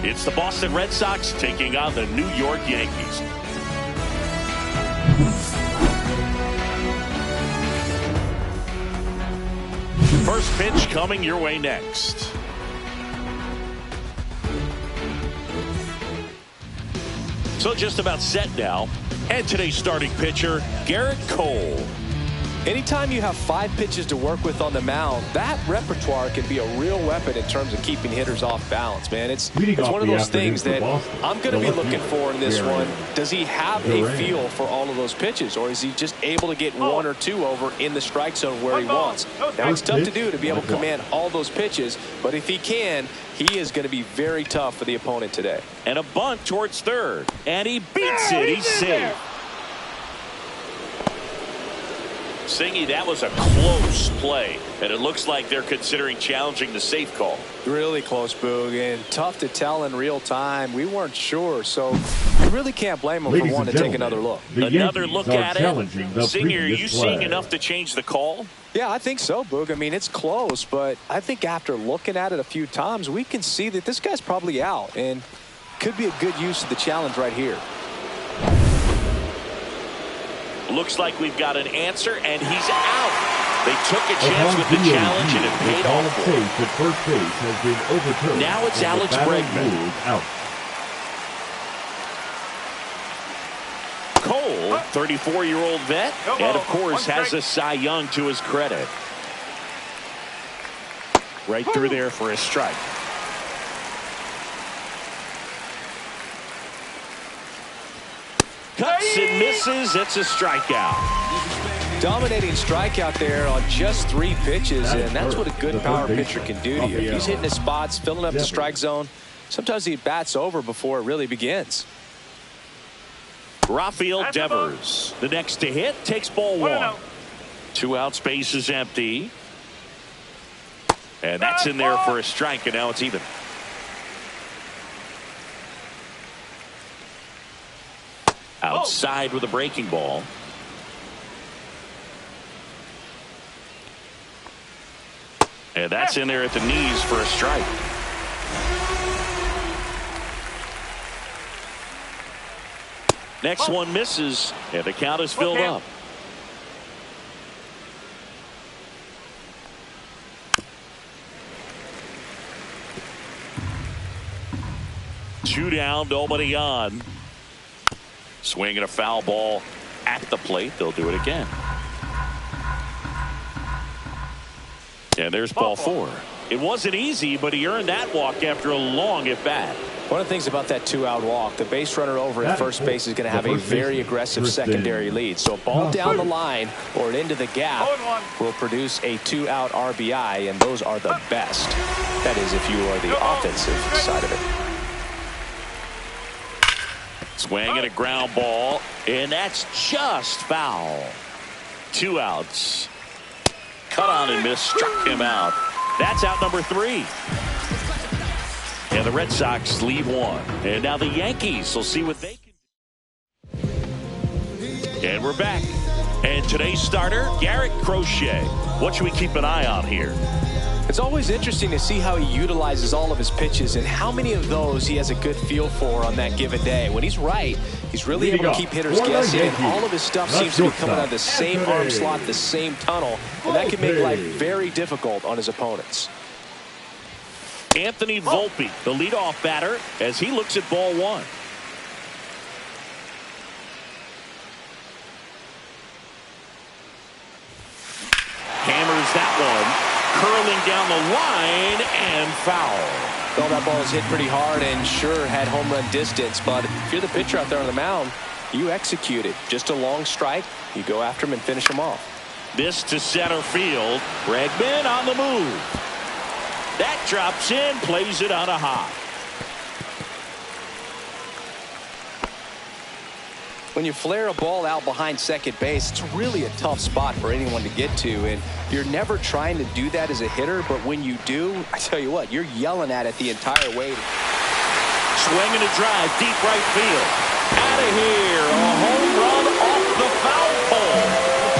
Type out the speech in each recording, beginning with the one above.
It's the Boston Red Sox taking on the New York Yankees. First pitch coming your way next. So just about set now. And today's starting pitcher, Garrett Cole. Anytime you have 5 pitches to work with on the mound, that repertoire can be a real weapon in terms of keeping hitters off balance, man. It's one of those things that I'm going to be looking for in this one. Does he have a feel for all of those pitches, or is he just able to get 1 or 2 over in the strike zone where he wants? Now, it's tough to do to be able to command all those pitches, but if he can, he is going to be very tough for the opponent today. And a bunt towards third, and he beats it. He's safe. Singy, that was a close play, and it looks like they're considering challenging the safe call. Really close, Boog, and tough to tell in real time. We weren't sure, so you really can't blame them for wanting to take another look. Another look at it. Singy, are you seeing enough to change the call? Yeah, I think so, Boog. I mean, it's close, but I think after looking at it a few times, we can see that this guy's probably out, and could be a good use of the challenge right here. Looks like we've got an answer, and he's out. They took a chance with the challenge, and it paid off for him. The first base has been overturned. Now it's Alex Bregman. Out. Cole, 34-year-old vet, and of course has a Cy Young to his credit. Right through there for a strike. Cuts and misses. It's a strikeout. Dominating strikeout there on just 3 pitches, and that's what a good power pitcher can do to you. If he's hitting his spots, filling up the strike zone, sometimes he bats over before it really begins. Rafael Devers, the next to hit, takes ball 1. 2 out, space is empty. And that's in there for a strike, and now it's even. Outside with a breaking ball. And that's in there at the knees for a strike. Next one misses, and the count is filled up. Two down, nobody on. Swinging a foul ball at the plate. They'll do it again. And there's ball 4. It wasn't easy, but he earned that walk after a long at bat. One of the things about that 2-out walk, the base runner over at first base is going to have a very aggressive secondary lead. So a ball down the line or into the gap will produce a 2-out RBI, and those are the best. That is if you are the offensive side of it. Swing and a ground ball, and that's just foul. 2 outs. Cut on and miss, struck him out. That's out number 3. And the Red Sox lead 1. And now the Yankees will see what they can do. And we're back. And today's starter, Garrett Crochet. What should we keep an eye on here? It's always interesting to see how he utilizes all of his pitches and how many of those he has a good feel for on that given day. When he's right, he's really able to keep hitters guessing, and all of his stuff seems to be coming out of the same arm slot, the same tunnel, and that can make life very difficult on his opponents. Anthony Volpe, the leadoff batter, as he looks at ball 1. Hammers that one. Curling down the line and foul. Well, that ball was hit pretty hard and sure had home run distance, but if you're the pitcher out there on the mound, you execute it. Just a long strike, you go after him and finish him off. This to center field. Bregman on the move. That drops in, plays it on a hop. When you flare a ball out behind second base, it's really a tough spot for anyone to get to, and you're never trying to do that as a hitter, but when you do, I tell you what, you're yelling at it the entire way. Swinging a drive, deep right field. Out of here, a home run off the foul pole.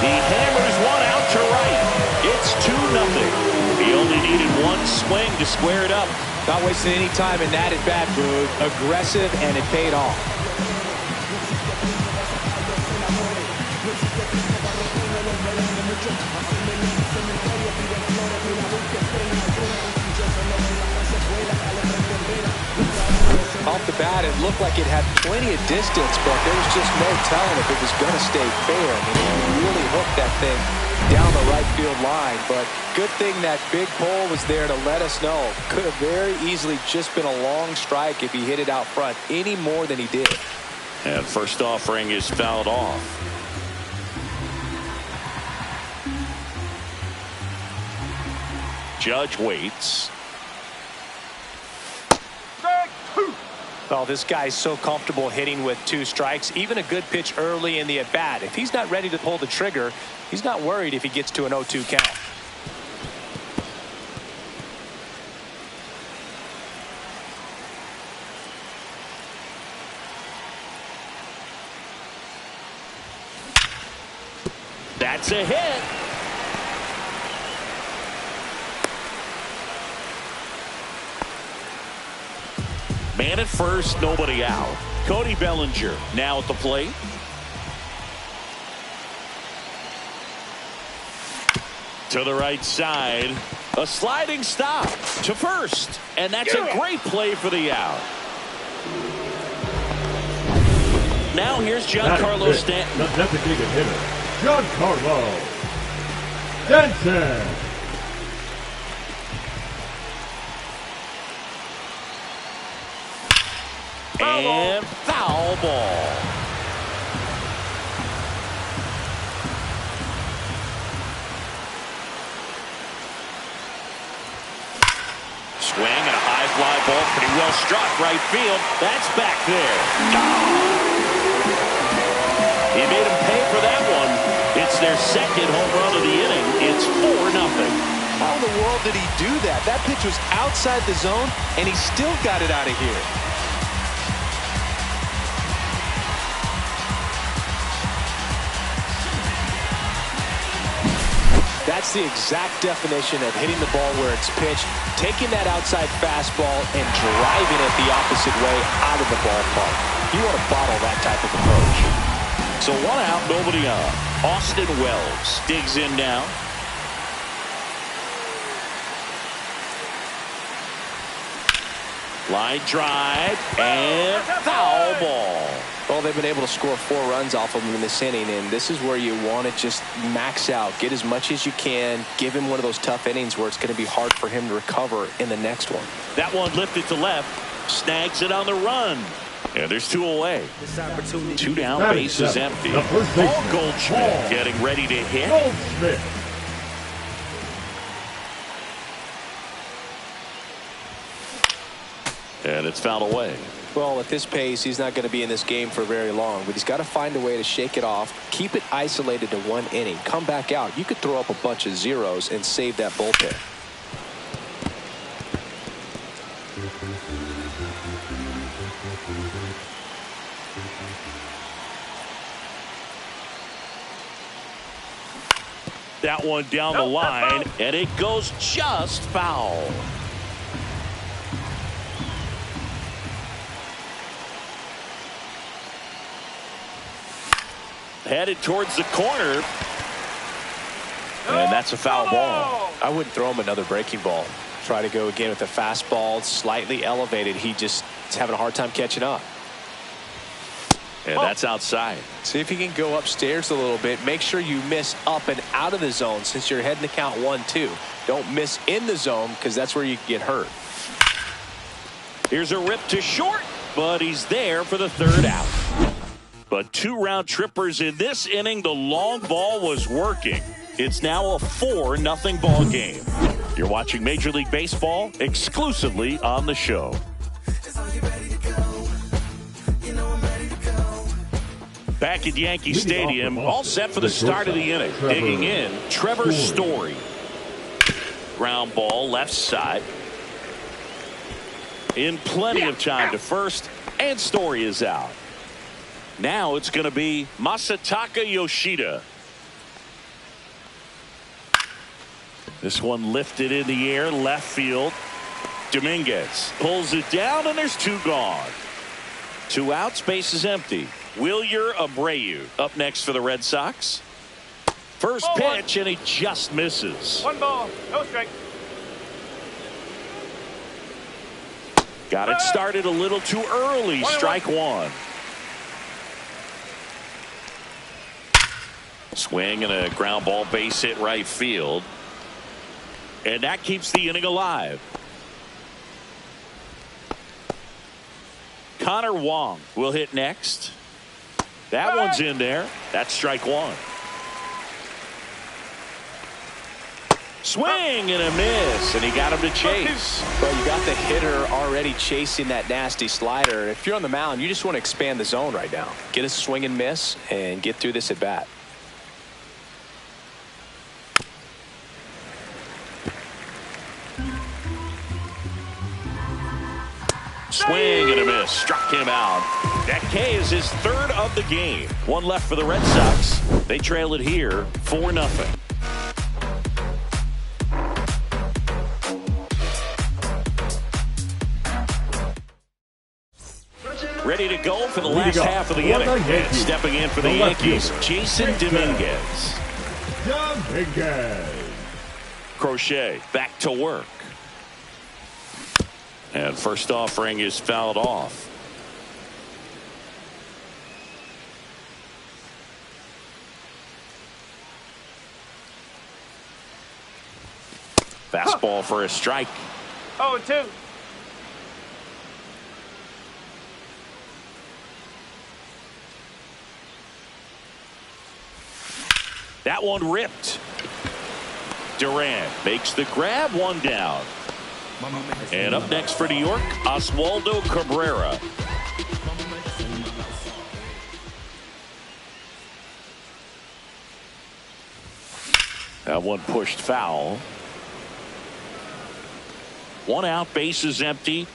He hammers one out to right. It's 2-0. He only needed one swing to square it up. Not wasting any time in that at-bat, Boog. Aggressive, and it paid off. Off the bat, it looked like it had plenty of distance, but there was just no telling if it was going to stay fair. I mean, he really hooked that thing down the right field line, but good thing that big pole was there to let us know. Could have very easily just been a long strike if he hit it out front any more than he did. And first offering is fouled off. Judge waits. Well, this guy's so comfortable hitting with 2 strikes. Even a good pitch early in the at-bat. If he's not ready to pull the trigger, he's not worried if he gets to an 0-2 count. That's a hit. Man at first, nobody out. Cody Bellinger now at the plate. To the right side. A sliding stop to first. And that's a great play for the out. Now here's Giancarlo Stanton. The designated hitter, Giancarlo Stanton. And foul ball. Swing and a high fly ball, pretty well struck right field. That's back there. He made him pay for that one. It's their second home run of the inning. It's 4-0. How in the world did he do that? That pitch was outside the zone, and he still got it out of here. That's the exact definition of hitting the ball where it's pitched, taking that outside fastball and driving it the opposite way out of the ballpark. You want to bottle that type of approach. So 1 out, nobody on. Austin Wells digs in now. Line drive and foul ball. Well, they've been able to score 4 runs off of him in this inning, and this is where you want to just max out. Get as much as you can. Give him one of those tough innings where it's going to be hard for him to recover in the next one. That one lifted to left. Snags it on the run. And there's 2 away. 2 down, base is empty. Paul Goldschmidt getting ready to hit. Goldschmidt. And it's fouled away. Well, at this pace, he's not going to be in this game for very long, but he's got to find a way to shake it off, keep it isolated to 1 inning, come back out. You could throw up a bunch of zeros and save that bullpen. That one down the line, and it goes just foul. Headed towards the corner. And that's a foul ball. I wouldn't throw him another breaking ball. Try to go again with a fastball, slightly elevated. He just is having a hard time catching up. And that's outside. See if you can go upstairs a little bit. Make sure you miss up and out of the zone since you're heading to count 1-2. Don't miss in the zone because that's where you can get hurt. Here's a rip to short, but he's there for the 3rd out. But 2 round trippers in this inning. The long ball was working. It's now a 4-0 ball game. You're watching Major League Baseball exclusively on the show. Back at Yankee Stadium, all set for the start of the inning. Digging in, Trevor Story. Ground ball left side. In plenty of time to first, and Story is out. Now it's going to be Masataka Yoshida. This one lifted in the air, left field. Dominguez pulls it down, and there's two gone. 2 outs, base is empty. Wilyer Abreu up next for the Red Sox. First pitch, and he just misses. 1 ball, no strike. Got it started a little too early. Strike 1. Swing and a ground ball, base hit right field. And that keeps the inning alive. Connor Wong will hit next. That one's in there. That's strike 1. Swing and a miss, and he got him to chase. Well, you got the hitter already chasing that nasty slider. If you're on the mound, you just want to expand the zone right now. Get a swing and miss and get through this at bat. Swing and a miss. Struck him out. That K is his 3rd of the game. 1 left for the Red Sox. They trail it here 4-0. Ready to go for the last half of the inning. And stepping in for the Yankees, Jason Dominguez. Crochet back to work. And first offering is fouled off. Fastball for a strike. 0-2. That one ripped. Durant makes the grab, 1 down. And up next for New York, Oswaldo Cabrera. That one pushed foul. 1 out, base is empty.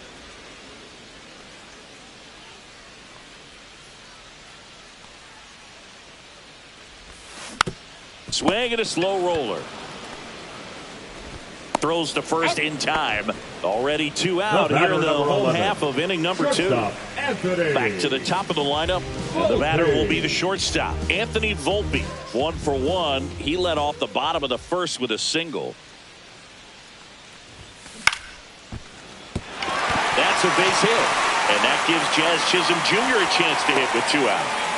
Swing and a slow roller. Throws to first in time. Already 2 out here in the home half of inning number 2. Back to the top of the lineup. And the batter will be the shortstop, Anthony Volpe. 1 for 1. He led off the bottom of the first with a single. That's a base hit. And that gives Jazz Chisholm Jr. a chance to hit with 2 out.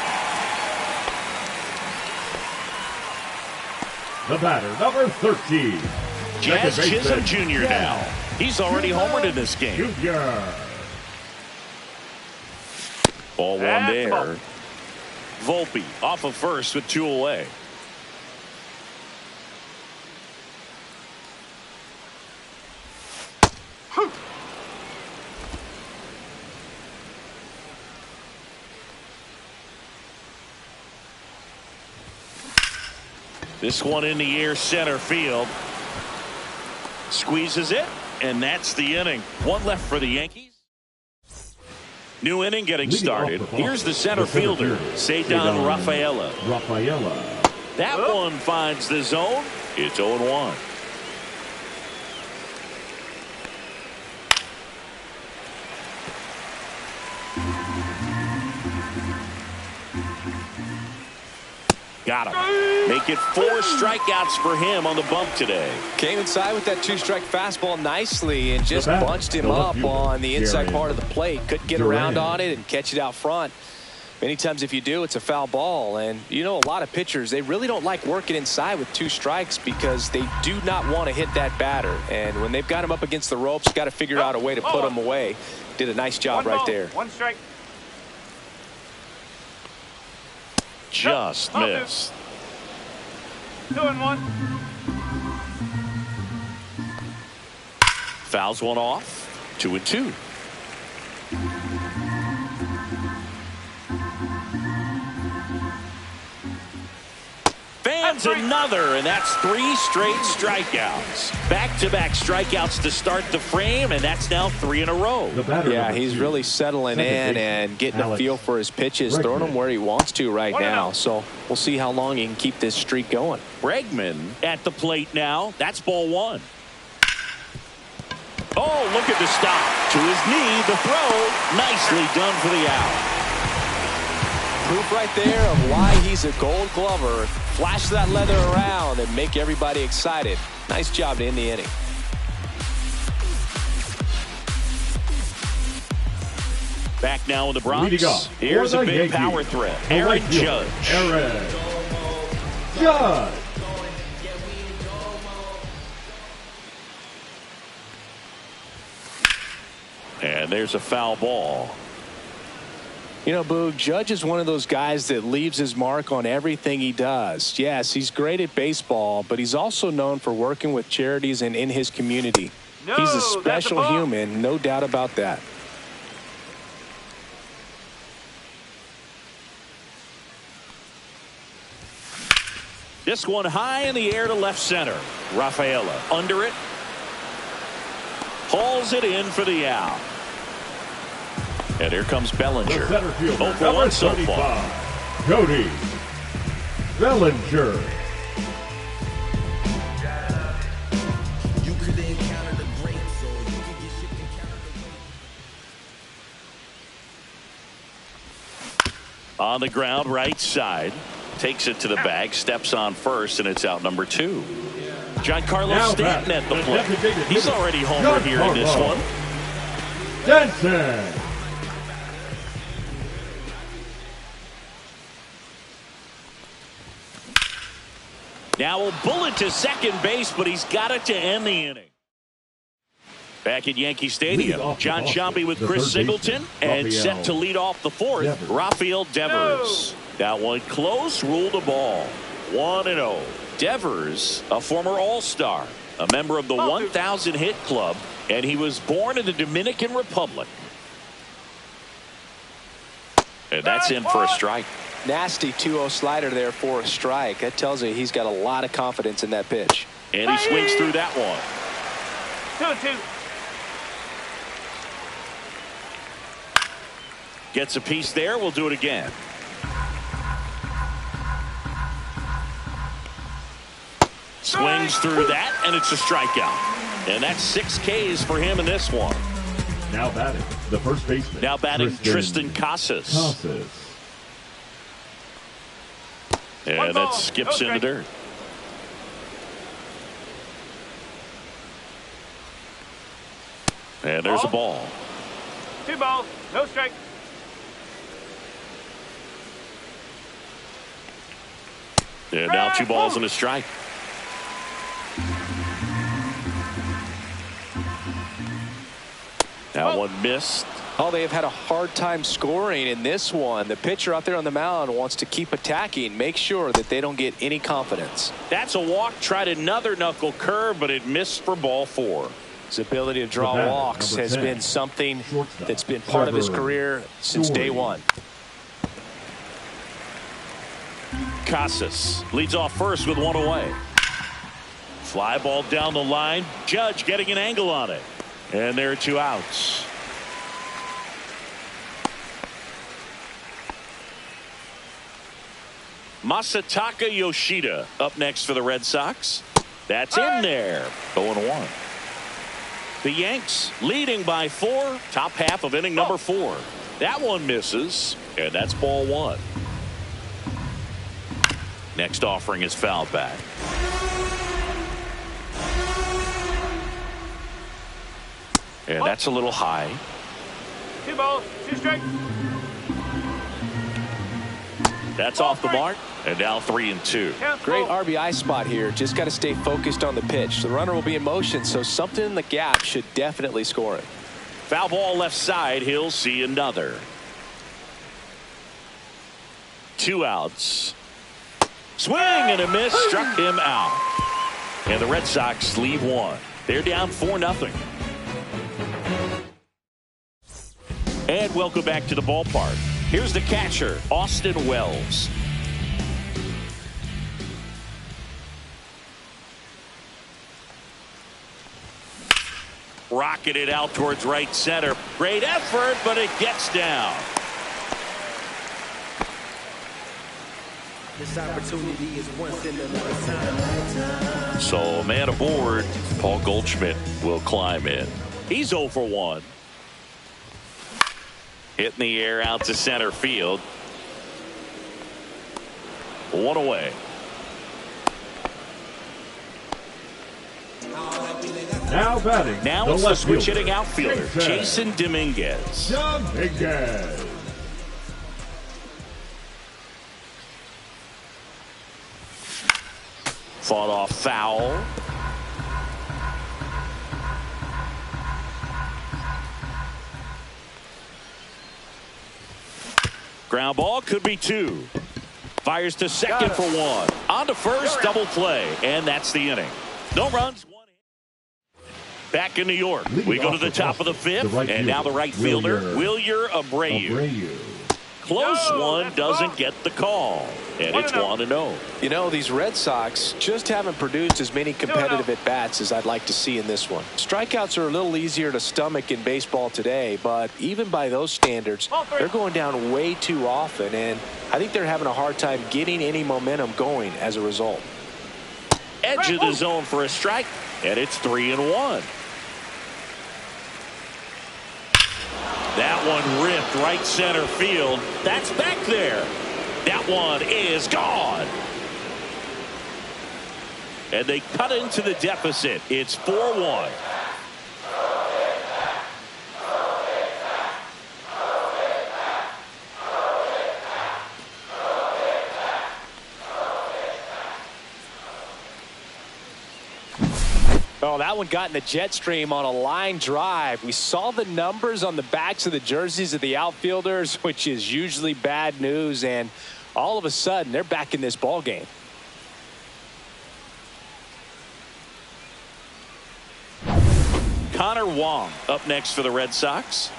The batter, number 13. Jazz Chisholm Jr. now. He's already homered in this game. Junior. Ball 1 there. Volpe off of first with 2 away. This one in the air, center field. Squeezes it, and that's the inning. 1 left for the Yankees. New inning getting started. Here's the center fielder, Ceddanne Rafaela. That one finds the zone. It's 0-1. Got him. Make it 4 strikeouts for him on the bump today. Came inside with that 2-strike fastball nicely and just bunched him up on the inside part of the plate. Couldn't get around on it and catch it out front. Many times if you do, it's a foul ball. And you know, a lot of pitchers, they really don't like working inside with 2 strikes because they do not want to hit that batter. And when they've got him up against the ropes, got to figure out a way to put him away. Did a nice job right there. 1 strike. Just missed. 2-1. Fouls one off. 2-2. Fans another, and that's 3 straight strikeouts. Back-to-back strikeouts to start the frame, and that's now 3 in a row. Yeah, he's really settling in and getting a feel for his pitches, throwing them where he wants to right now. So we'll see how long he can keep this streak going. Bregman at the plate now. That's ball 1. Oh, look at the stop. To his knee, the throw. Nicely done for the out. Proof right there of why he's a Gold Glover. Flash that leather around and make everybody excited. Nice job to end the inning. Back now in the Bronx. Here's a big power threat. Aaron Judge. Aaron Judge. And there's a foul ball. You know, Boog, Judge is one of those guys that leaves his mark on everything he does. Yes, he's great at baseball, but he's also known for working with charities and in his community. He's a special human, no doubt about that. This one high in the air to left center. Rafaela under it. Hauls it in for the out. And here comes Bellinger. The center fielder, 0 for 1 so far. Cody Bellinger. On the ground, right side. Takes it to the bag, steps on first, and it's out number 2. Giancarlo Stanton at the plate. He's already homered here in this one. Stanton. Now a bullet to second base, but he's got it to end the inning. Back at Yankee Stadium, John Sciambi with Chris Singleton, and set to lead off the fourth, Rafael Devers. That one close, ruled a ball. 1-0. Devers, a former All-Star, a member of the 1,000 hit club, and he was born in the Dominican Republic. And that's in for a strike. Nasty 2-0 slider there for a strike. That tells you he's got a lot of confidence in that pitch. And he swings through that one. 2-2. Gets a piece there. We'll do it again. Swings through that, and it's a strikeout. And that's 6 Ks for him in this one. Now batting, the first baseman. Now batting Tristan Casas. And that skips in the dirt. And there's a ball. 2 balls, no strike. And now 2 balls and a strike. That one missed. Oh, they have had a hard time scoring in this one. The pitcher out there on the mound wants to keep attacking, make sure that they don't get any confidence. That's a walk. Tried another knuckle curve, but it missed for ball 4. His ability to draw walks has been something that's been part of his career since day one. Casas leads off first with 1 away. Fly ball down the line. Judge getting an angle on it. And there are 2 outs. Masataka Yoshida up next for the Red Sox. That's in there. 0-1. The Yanks leading by 4. Top half of inning number 4. That one misses. And that's ball 1. Next offering is fouled back. And that's a little high. 2 balls, 2 strikes. That's off the mark. And now 3-2. Great RBI spot here. Just got to stay focused on the pitch. The runner will be in motion, so something in the gap should definitely score it. Foul ball left side. He'll see another. 2 outs. Swing and a miss. Struck him out. And the Red Sox leave 1. They're down 4-0. And welcome back to the ballpark. Here's the catcher, Austin Wells. Rocketed out towards right center. Great effort, but it gets down. This opportunity is once in a lifetime. So a man aboard, Paul Goldschmidt will climb in. He's 0 for 1. Hit in the air out to center field. 1 away. Now batting. Now it's the switch hitting outfielder, Jason Dominguez. Dominguez. Fought off foul. Ground ball, could be 2. Fires to second for 1. On to first, double play, and that's the inning. No runs, 1 hit. Back in New York, we go to the top of the 5th, and now the right fielder, Wilyer Abreu. Close one, doesn't get the call, and it's 1-0. You know, these Red Sox just haven't produced as many competitive at-bats as I'd like to see in this one. Strikeouts are a little easier to stomach in baseball today, but even by those standards, they're going down way too often, and I think they're having a hard time getting any momentum going as a result. Edge of the zone for a strike, and it's 3-1. That one ripped right center field. That's back there. That one is gone. And they cut into the deficit. It's 4-1. Oh, that one got in the jet stream on a line drive. We saw the numbers on the backs of the jerseys of the outfielders, which is usually bad news, and all of a sudden they're back in this ball game. Connor Wong up next for the Red Sox.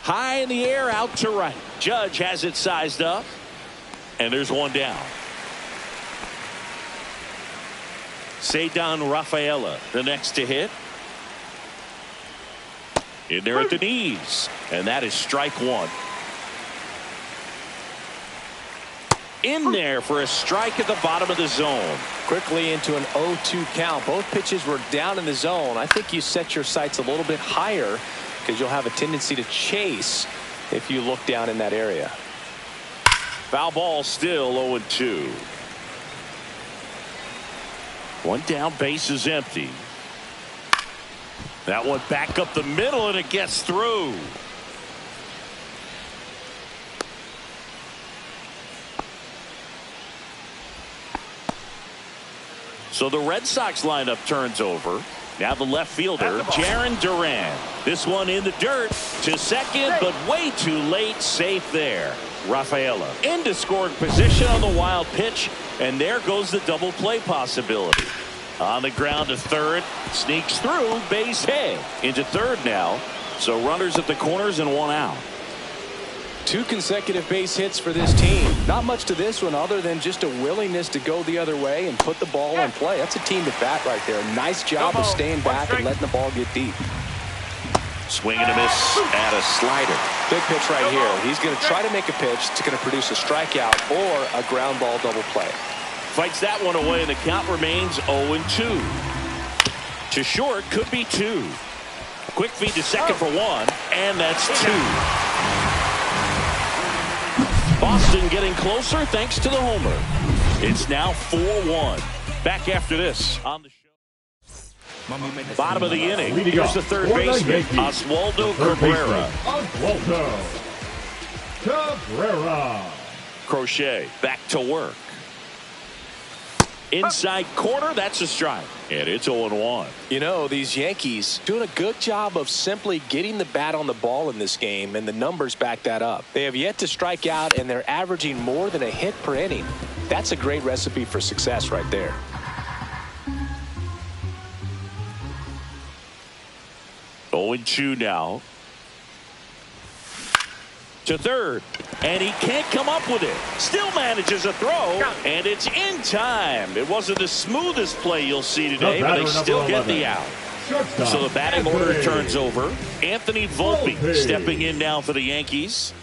High in the air, out to right. Judge has it sized up, and there's one down. Ceddanne Rafaela, the next to hit. In there at the knees, and that is strike 1. In there for a strike at the bottom of the zone. Quickly into an 0-2 count. Both pitches were down in the zone. I think you set your sights a little bit higher because you'll have a tendency to chase if you look down in that area. Foul ball, still 0-2. One down, base is empty. That one back up the middle, and it gets through. So the Red Sox lineup turns over. Now the left fielder, Jarren Duran. This one in the dirt to second, but way too late. Safe there. Rafaela into scoring position on the wild pitch, and there goes the double play possibility. On the ground to third, sneaks through, base hit. Into third now, so runners at the corners and 1 out. 2 consecutive base hits for this team. Not much to this one other than just a willingness to go the other way and put the ball in play. That's a team at bat right there. Nice job of staying back and letting the ball get deep. Swing and a miss at a slider. Big pitch right here. He's going to try to make a pitch that's going to produce a strikeout or a ground ball double play. Fights that one away, and the count remains 0-2. To short, could be 2. Quick feed to second for 1, and that's 2. Boston getting closer thanks to the homer. It's now 4-1. Back after this on the show. Bottom of the inning. Here's the third baseman, Oswaldo Cabrera. Oswaldo Cabrera. Crochet back to work. Inside corner, that's a strike. And it's 0-1. You know, these Yankees doing a good job of simply getting the bat on the ball in this game, and the numbers back that up. They have yet to strike out, and they're averaging more than a hit per inning. That's a great recipe for success right there. Oh, 0-2 now. To third, and he can't come up with it. Still manages a throw, and it's in time. It wasn't the smoothest play you'll see today, but they still get the out. So the batting order turns over. Anthony Volpe stepping in now for the Yankees.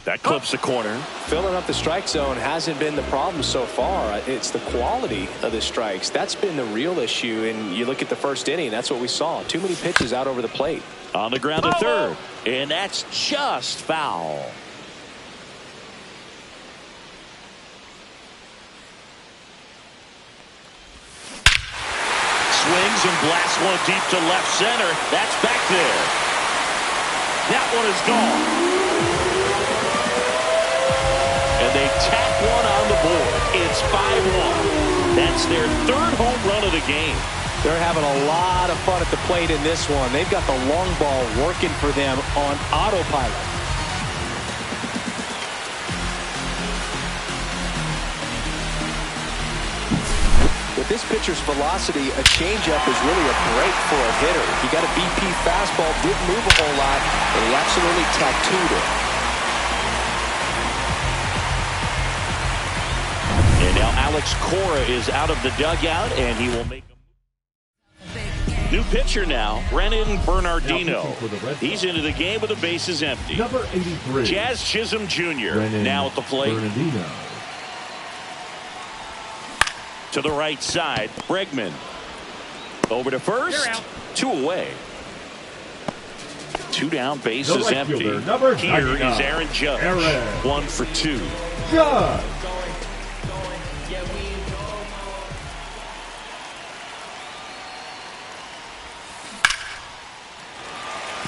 That clips the corner. Filling up the strike zone hasn't been the problem so far. It's the quality of the strikes. That's been the real issue. And you look at the first inning, that's what we saw. Too many pitches out over the plate. On the ground to third. And that's just foul. Swings and blasts one deep to left center. That's back there. That one is gone. And they tack one on the board. It's 5-1. That's their third home run of the game. They're having a lot of fun at the plate in this one. They've got the long ball working for them on autopilot. With this pitcher's velocity, a changeup is really a break for a hitter. He got a BP fastball, didn't move a whole lot, and he absolutely tattooed it. And now Alex Cora is out of the dugout, and he will make a new pitcher now, Brennan Bernardino. He's into the game with the bases empty. Number 83. Jazz Chisholm Jr. Brennan now at the plate. Bernardino. To the right side, Bregman. Over to first. 2 away. 2 down, bases right empty. fielder, number Here 99, is Aaron Judge. Aaron 1 for 2. Judge.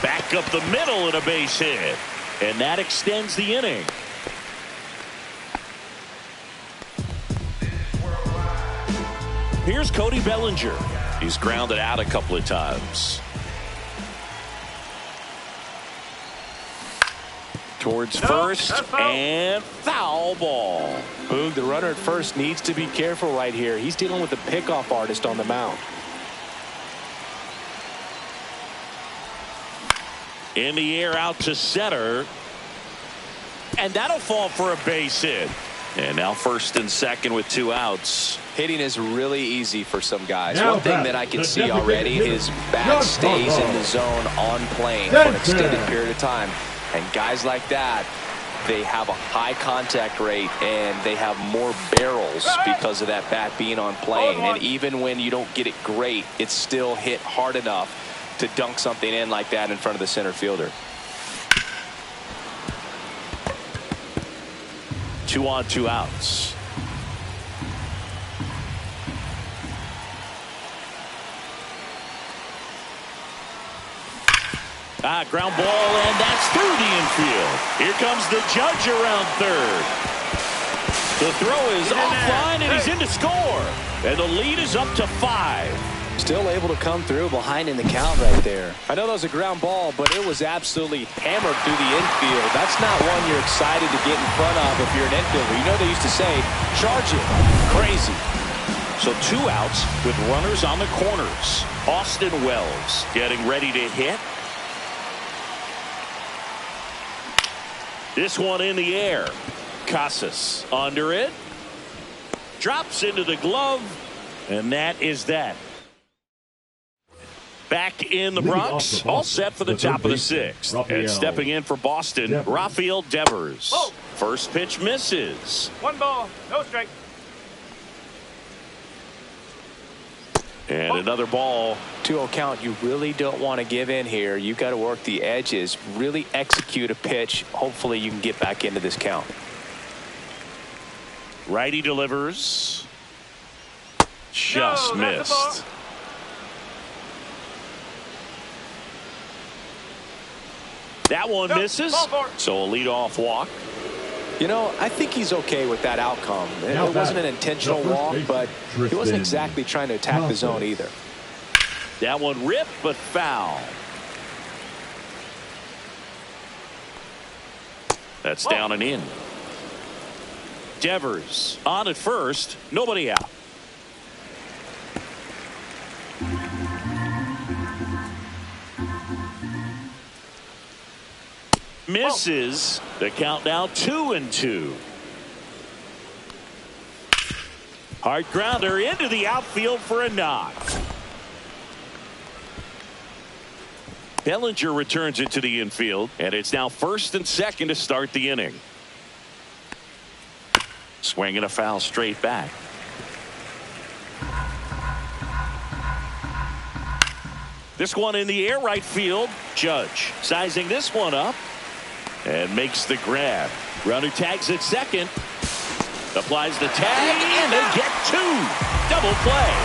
Back up the middle and a base hit. And that extends the inning. Here's Cody Bellinger. He's grounded out a couple of times. Towards first and foul ball. Boog, the runner at first needs to be careful right here. He's dealing with a pickoff artist on the mound. In the air out to center. And that'll fall for a base hit. And now first and second with 2 outs. Hitting is really easy for some guys. Now One thing that I can see already is bat stays in the zone on plane for an extended period of time. And guys like that, they have a high contact rate and they have more barrels because of that bat being on plane. And even when you don't get it great, it's still hit hard enough to dunk something in like that in front of the center fielder. 2 on, 2 outs. Ground ball, and that's through the infield. Here comes the Judge around third. The throw is offline, and he's in to score. And the lead is up to 5. Still able to come through behind in the count right there. I know that was a ground ball, but it was absolutely hammered through the infield. That's not one you're excited to get in front of if you're an infielder. You know they used to say, charge it. Crazy. So 2 outs with runners on the corners. Austin Wells getting ready to hit. This one in the air. Casas under it. Drops into the glove. And that is that. Back in the Bronx, all set for the top of the 6th. And stepping in for Boston, Rafael Devers. First pitch misses. 1 ball, no strike. And another ball. 2-0 count. You really don't want to give in here. You got to work the edges, really execute a pitch. Hopefully you can get back into this count. Righty delivers. Just missed. That one misses. So a leadoff walk. You know, I think he's okay with that outcome. It wasn't an intentional walk, but he wasn't exactly trying to attack the zone either. That one ripped, but foul. That's down and in. Devers on at first. Nobody out. Misses. The count now 2-2. Hard grounder into the outfield for a knock. Bellinger returns it to the infield, and it's now 1st and 2nd to start the inning. Swinging a foul straight back. This one in the air, right field. Judge sizing this one up and makes the grab. Runner tags at second. Applies the tag, and they get 2. Double play.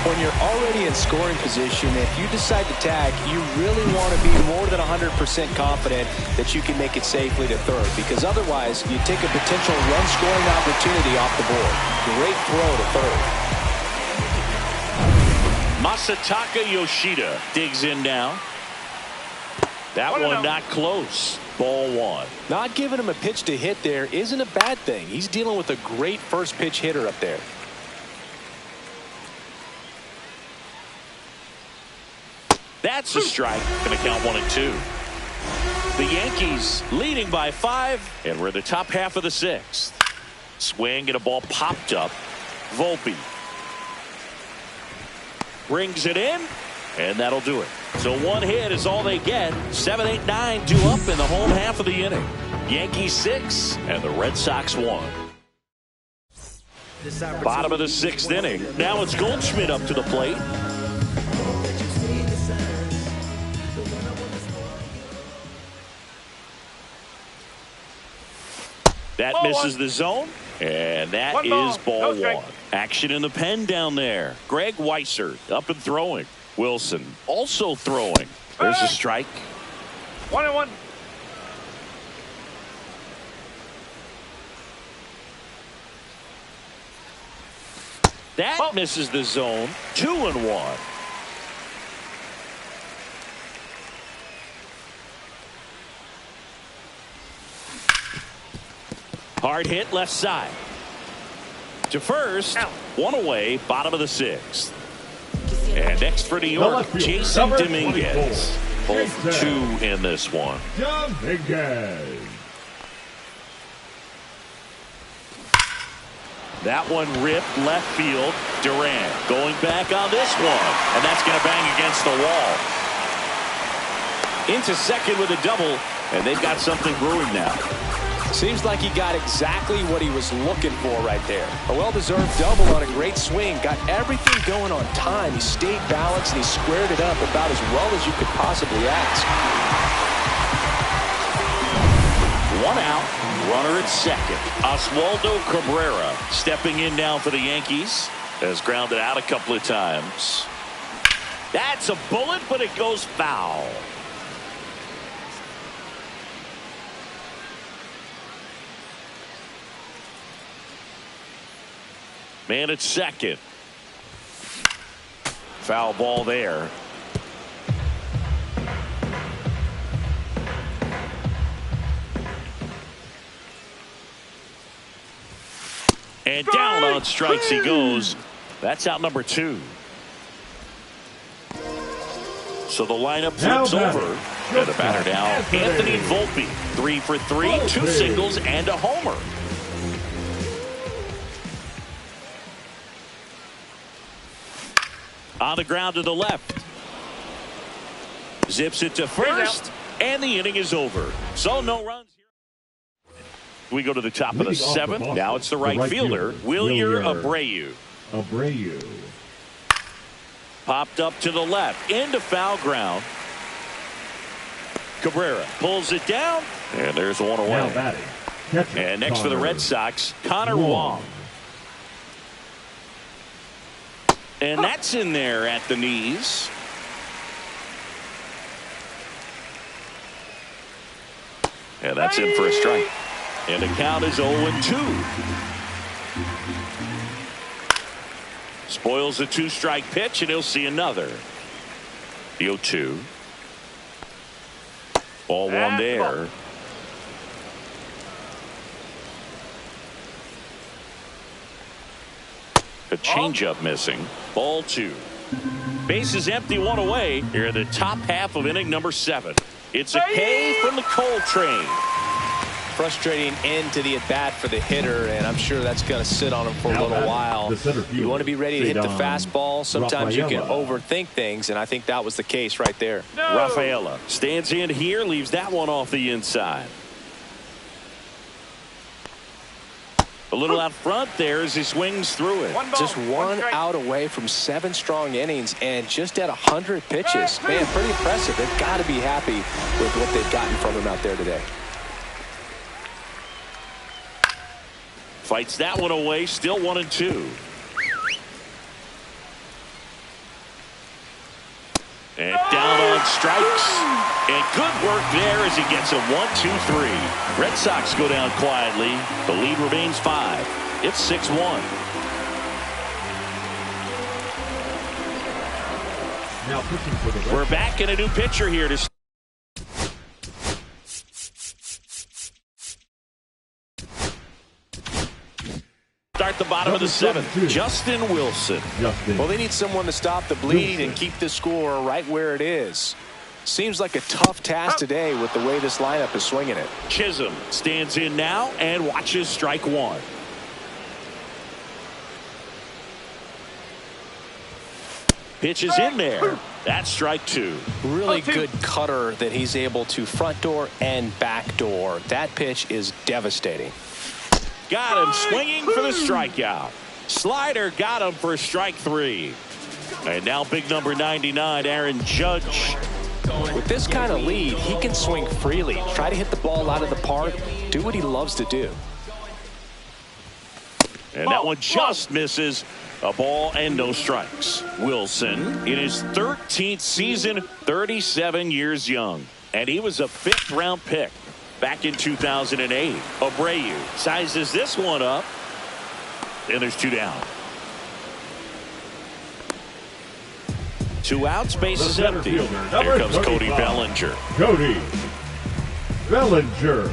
When you're already in scoring position, if you decide to tag, you really want to be more than 100% confident that you can make it safely to third, because otherwise you take a potential run-scoring opportunity off the board. Great throw to third. Masataka Yoshida digs in now. That one not close. Ball 1. Not giving him a pitch to hit there isn't a bad thing. He's dealing with a great first pitch hitter up there. That's a strike. Going to count 1-2. The Yankees leading by 5, and we're in the top half of the 6th. Swing and a ball popped up. Volpe brings it in, and that'll do it. So 1 hit is all they get. 7, 8, 9 due up in the home half of the inning. Yankees 6 and the Red Sox 1. Bottom of the 6th inning. Now it's Goldschmidt up to the plate. That misses the zone, and that is ball 1. Action in the pen down there. Greg Weissert up and throwing. Wilson also throwing. There's a strike. 1-1. That misses the zone. 2-1. Hard hit left side. To first. 1 away. Bottom of the 6th. And next for New York, Jason Dominguez. Both 2 in this one. Dominguez. That one ripped left field. Durant going back on this one. And that's going to bang against the wall. Into second with a double. And they've got something brewing now. Seems like he got exactly what he was looking for right there. A well-deserved double on a great swing. Got everything going on time. He stayed balanced and he squared it up about as well as you could possibly ask. 1 out. Runner at second. Oswaldo Cabrera stepping in now for the Yankees. Has grounded out a couple of times. That's a bullet, but it goes foul. Man at second. Foul ball there. And down on strikes he goes. That's out number 2. So the lineup flips over. And the batter now, Anthony Volpe. 3 for 3, 2 singles and a homer. On the ground to the left. Zips it to first. And the inning is over. So no runs here. We go to the top of the 7th. Now it's the right fielder, Wilyer Abreu. Popped up to the left. Into foul ground. Cabrera pulls it down. And there's 1 away. And next for the Red Sox, Connor Wong. And that's in there at the knees. And that's in for a strike. And the count is 0-2. Spoils a 2-strike pitch, and he'll see another. The 0-2. Ball 1 there. A changeup missing. Ball 2. Base is empty, 1 away. Here in the top half of inning number 7. It's a K from the Coltrane. frustrating end to the at-bat for the hitter, and I'm sure that's going to sit on him for a little while. You want to be ready to hit the fastball. Sometimes you can overthink things, and I think that was the case right there. Rafaela stands in here, leaves that one off the inside. A little out front there as he swings through it. Just one out away from 7 strong innings and just at 100 pitches. Man, pretty impressive. They've got to be happy with what they've gotten from him out there today. Fights that one away, still 1-2. And down on strikes. And good work there as he gets a 1-2-3. Red Sox go down quietly. The lead remains 5. It's 6-1. Now pitching for the We're back in a new pitcher here to start the bottom of the 7th. Justin Wilson. Well, they need someone to stop the bleed and keep the score right where it is. Seems like a tough task today with the way this lineup is swinging it. Chisholm stands in now and watches strike 1. Pitch is in there. That's strike 2. Really good cutter that he's able to front door and back door. That pitch is devastating. Got him swinging for the strikeout. Slider got him for strike 3. And now big number 99, Aaron Judge. With this kind of lead, he can swing freely, try to hit the ball out of the park, do what he loves to do. And that one just misses. A ball and no strikes. Wilson in his 13th season, 37 years young. And he was a 5th-round pick back in 2008. Abreu sizes this one up. And there's 2 down. 2 outs, base is empty. Here comes Cody Bellinger. Cody Bellinger.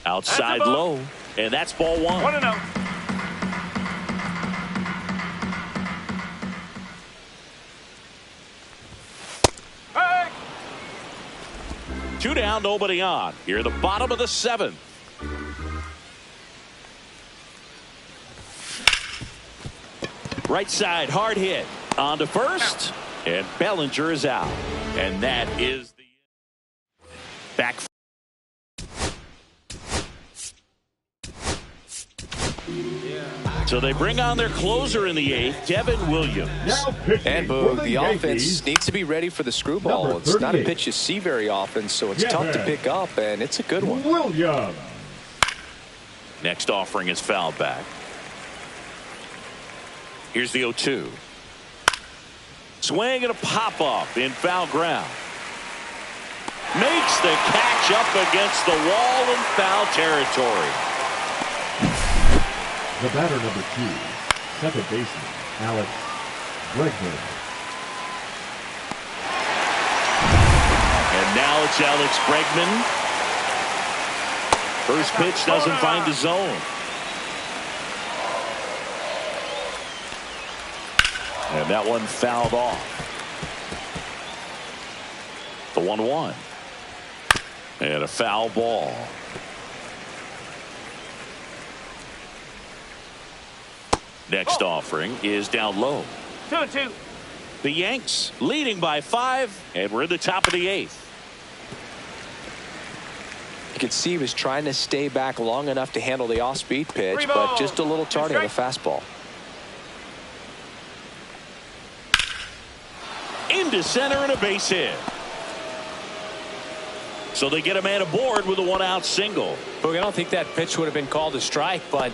Outside low, and that's ball 1. 1-0. Hey! 2 down, nobody on. Here, the bottom of the 7th. Right side, hard hit. On to first, and Bellinger is out. And that is the back. So they bring on their closer in the 8th, Devin Williams. And boom, the offense needs to be ready for the screwball. It's not a pitch you see very often, so it's tough to pick up, and it's a good one. Williams. Next offering is fouled back. Here's the 0-2. Swing and a pop-up in foul ground. Makes the catch up against the wall in foul territory. The batter number 2, second baseman, Alex Bregman. And now it's Alex Bregman. First pitch doesn't find the zone. And that one fouled off. The 1-1. And a foul ball. Next offering is down low. 2-2. The Yanks leading by 5, and we're in the top of the 8th. You could see he was trying to stay back long enough to handle the off-speed pitch, but just a little tardy on the fastball. Into center and a base hit. So they get a man aboard with a 1-out single. Look, I don't think that pitch would have been called a strike, but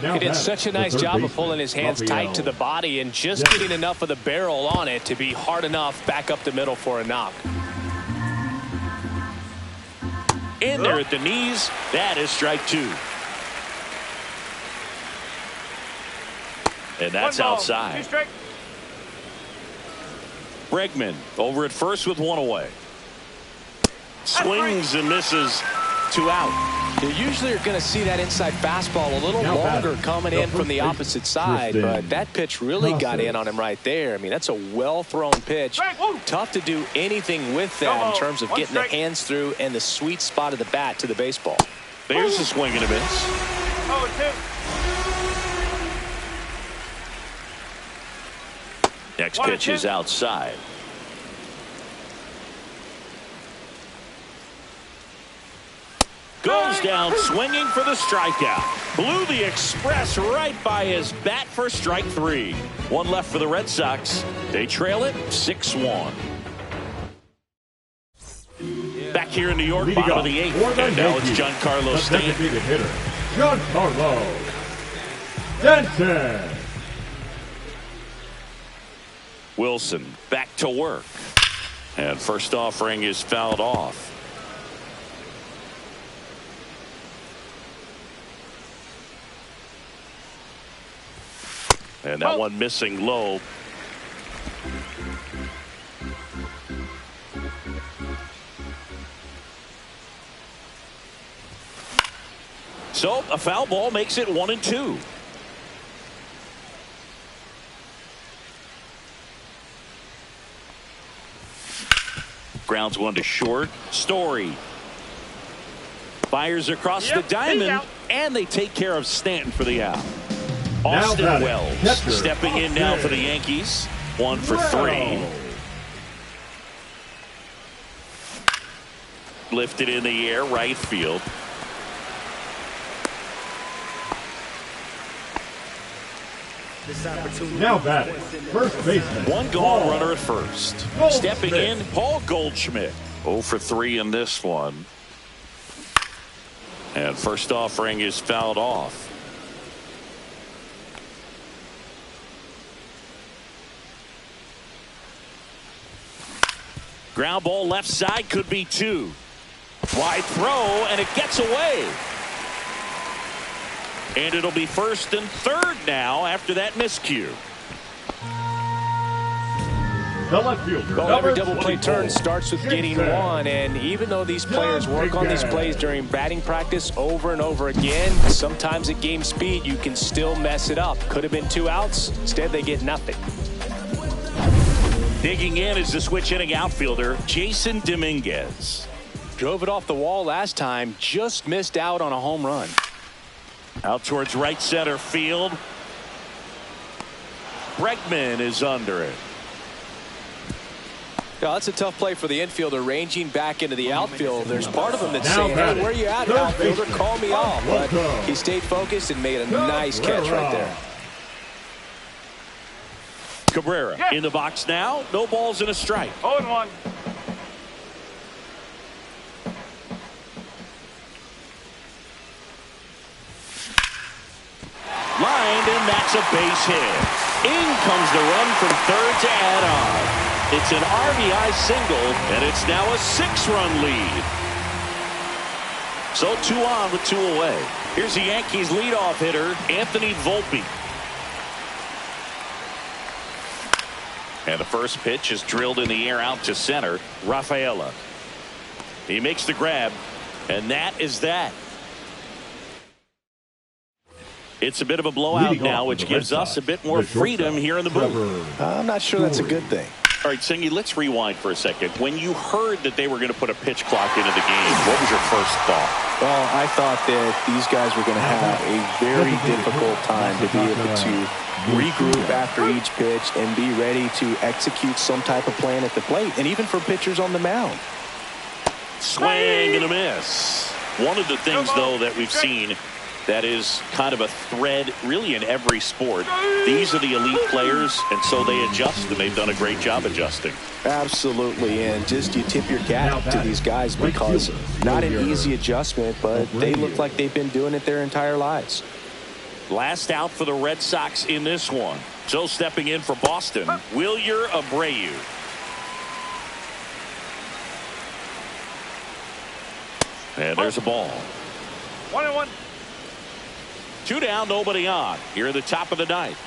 he did such a nice job of pulling his hands tight to the body and just getting enough of the barrel on it to be hard enough back up the middle for a knock. In there at the knees. That is strike 2. And that's outside. Bregman over at first with 1 away. Swings and misses. 2 out. You usually are going to see that inside fastball a little longer coming in from the opposite side, but that pitch really got in on him right there. I mean, that's a well-thrown pitch. Tough to do anything with that in terms of getting the hands through and the sweet spot of the bat to the baseball. There's a swing and a miss. 0-2. Next pitch is outside. Goes down swinging for the strikeout. Blew the express right by his bat for strike 3. 1 left for the Red Sox. They trail it 6-1. Back here in New York, bottom of the 8th. And now it's Giancarlo Stanton. Designated hitter, Giancarlo Stanton. Wilson back to work. And first offering is fouled off. And that one missing low. So a foul ball makes it 1-2. Grounds one to short. Story fires across the diamond, and they take care of Stanton for the out. Austin Wells stepping in now for the Yankees. 1 for 3. Lifted in the air, right field. Now batting, first baseman. 1 gone, runner at first. Stepping in, Paul Goldschmidt. 0 for 3 in this one. And first offering is fouled off. Ground ball left side, could be 2. Wide throw, and it gets away. And it'll be first and third now after that miscue. The left fielder. Well, every double play turn starts with getting one, and even though these players work on these plays during batting practice over and over again, sometimes at game speed you can still mess it up. Could have been 2 outs. Instead, they get nothing. Digging in is the switch hitting outfielder, Jason Dominguez. Drove it off the wall last time, just missed out on a home run. Out towards right center field. Bregman is under it. Yeah, that's a tough play for the infielder, ranging back into the outfield. There's part of him that's saying, hey, where you at, outfielder? Call me off. But he stayed focused and made a nice catch right there. Cabrera in the box now. No balls and a strike. 0-1. Lined, and that's a base hit. In comes the run from third to add on. It's an RBI single, and it's now a 6-run lead. So 2 on with 2 away. Here's the Yankees leadoff hitter, Anthony Volpe. And the first pitch is drilled in the air out to center. Rafaela. He makes the grab, and that is that. It's a bit of a blowout now, which gives us a bit more freedom here in the booth. I'm not sure that's a good thing. All right, Singy, let's rewind for a second. When you heard that they were going to put a pitch clock into the game, what was your first thought? Well, I thought that these guys were going to have a very difficult time to be able to regroup after each pitch and be ready to execute some type of plan at the plate, and even for pitchers on the mound. Swing and a miss. One of the things, though, that we've seen that is kind of a thread really in every sport. These are the elite players, and so they adjust, and they've done a great job adjusting. Absolutely, and just you tip your cap to these guys because not an easy adjustment, but they look like they've been doing it their entire lives. Last out for the Red Sox in this one. So stepping in for Boston, Wilyer Abreu. And there's a ball. 1-1. 2 down, nobody on. Here at the top of the ninth.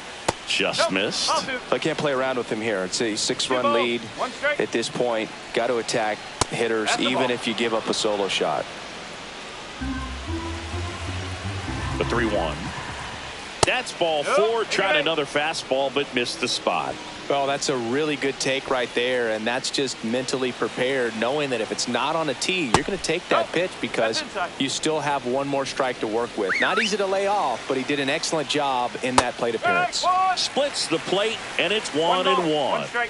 Just missed. I can't play around with him here. It's a 6-run lead at this point. Got to attack hitters even if you give up a solo shot. The 3-1. That's ball 4. Tried another fastball, but missed the spot. Well, that's a really good take right there, and that's just mentally prepared, knowing that if it's not on a tee, you're going to take that pitch because you still have one more strike to work with. Not easy to lay off, but he did an excellent job in that plate appearance. Splits the plate, and it's 1-1.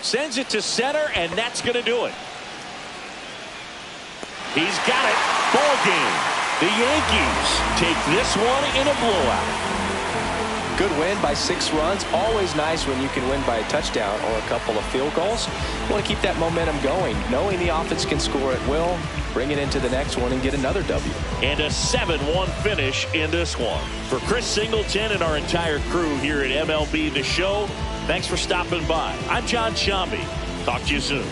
Sends it to center, and that's going to do it. He's got it. Ball game. The Yankees take this one in a blowout. Good win by 6 runs. Always nice when you can win by a touchdown or a couple of field goals. You want to keep that momentum going, knowing the offense can score at will, bring it into the next one and get another W. And a 7-1 finish in this one. For Chris Singleton and our entire crew here at MLB The Show, thanks for stopping by. I'm John Shambi. Talk to you soon.